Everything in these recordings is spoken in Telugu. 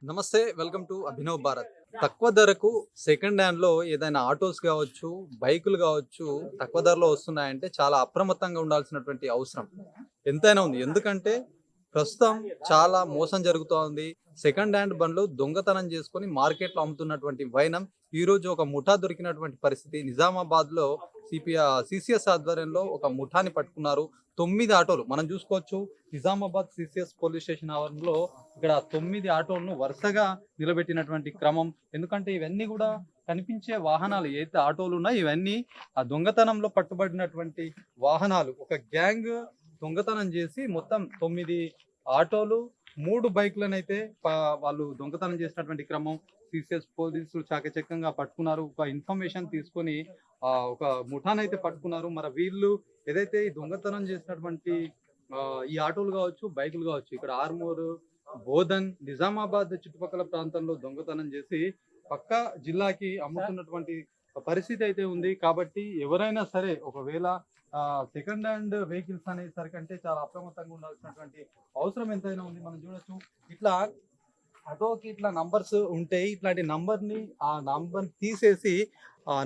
నమస్తే. Welcome to Abhinav Bharat. తక్కువ ధరకు సెకండ్ హ్యాండ్‌లో ఏదైనా ఆటోస్ గావచ్చు, బైకులు గావచ్చు, తక్కువ ధరలో వస్తున్నాయంటే చాలా అప్రమత్తంగా ఉండాల్సినటువంటి అవసరం ఎంతైనా ఉంది. ఎందుకంటే ప్రస్తుతం చాలా మోసం జరుగుతా ఉంది. సెకండ్ హ్యాండ్ బండ్లు దొంగతనం చేసుకొని మార్కెట్‌లో అమ్ముతున్నటువంటి వైనం ఈరోజు ఒక ముఠా దొరికినటువంటి పరిస్థితి. నిజామాబాద్‌లో సీసీఎస్ ఆధ్వర్యంలో ఒక ముఠాని పట్టుకున్నారు. 9 ఆటోలు మనం చూసుకోవచ్చు. నిజామాబాద్ సీసీఎస్ పోలీస్ స్టేషన్ ఆవరణలో ఇక్కడ 9 ఆటోలను వరుసగా నిలబెట్టినటువంటి క్రమం. ఎందుకంటే ఇవన్నీ కూడా కనిపించే వాహనాలు ఏదైతే ఆటోలు ఉన్నాయో ఇవన్నీ ఆ దొంగతనంలో పట్టుబడినటువంటి వాహనాలు. ఒక గ్యాంగ్ దొంగతనం చేసి మొత్తం 9 ఆటోలు, 3 బైకులనైతే వాళ్ళు దొంగతనం చేసినటువంటి క్రమం. సీసీఎస్ పోలీసులు చాకచక్యంగా పట్టుకున్నారు. ఒక ఇన్ఫర్మేషన్ తీసుకొని ఒక ముఠానైతే పట్టుకున్నారు. మరి వీళ్ళు ఏదైతే ఈ దొంగతనం చేసినటువంటి ఈ ఆటోలు కావచ్చు, బైకులు కావచ్చు, ఇక్కడ ఆర్మూరు, బోధన్, నిజామాబాద్ చుట్టుపక్కల ప్రాంతంలో దొంగతనం చేసి పక్క జిల్లాకి అమ్ముతున్నటువంటి పరిస్థితి అయితే ఉంది. కాబట్టి ఎవరైనా సరే ఒకవేళ సెకండ్ హ్యాండ్ వెహికల్స్ అనేసరికంటే చాలా అప్రమత్తంగా ఉండాల్సినటువంటి అవసరం ఎంతైనా ఉంది. మనం చూడొచ్చు, ఇట్లా ఆటోకి ఇట్లా నంబర్స్ ఉంటాయి. ఇట్లాంటి నంబర్ని ఆ నంబర్ తీసేసి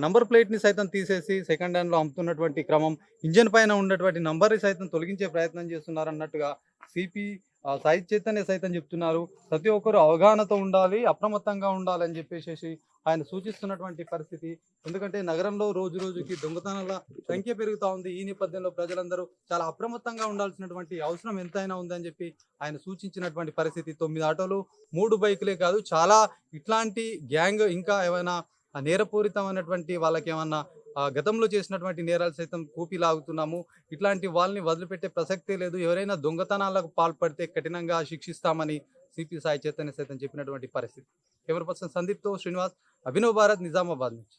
నంబర్ ప్లేట్ని సైతం తీసేసి సెకండ్ హ్యాండ్లో అమ్ముతున్నటువంటి క్రమం. ఇంజన్ పైన ఉన్నటువంటి నంబర్ని సైతం తొలగించే ప్రయత్నం చేస్తున్నారు అన్నట్టుగా సిపి సాయి చైతన్య సైతం చెప్తున్నారు. ప్రతి ఒక్కరు అవగాహనతో ఉండాలి, అప్రమత్తంగా ఉండాలని చెప్పేసి ఆయన సూచిస్తున్నటువంటి పరిస్థితి. ఎందుకంటే నగరంలో రోజు రోజుకి దొంగతనాల సంఖ్య పెరుగుతూ ఉంది. ఈ నేపథ్యంలో ప్రజలందరూ చాలా అప్రమత్తంగా ఉండాల్సినటువంటి అవసరం ఎంతైనా ఉందని చెప్పి ఆయన సూచించినటువంటి పరిస్థితి. 9 ఆటోలు, 3 బైకులే కాదు, చాలా ఇట్లాంటి గ్యాంగ్ ఇంకా ఏమైనా నేరపూరితమైనటువంటి వాళ్ళకేమన్నా గతంలో చేసినటువంటి నేరాలు సైతం కూపి లాగుతున్నాము. ఇట్లాంటి వాళ్ళని వదిలిపెట్టే ప్రసక్తే లేదు. ఎవరైనా దొంగతనాలకు పాల్పడితే కఠినంగా శిక్షిస్తామని సిపి సాయి చైతన్య సైతం చెప్పినటువంటి పరిస్థితి. కెమెరా పర్సన్ సందీప్‌తో శ్రీనివాస్, అభినవ్ భారత్, నిజామాబాద్ నుంచి.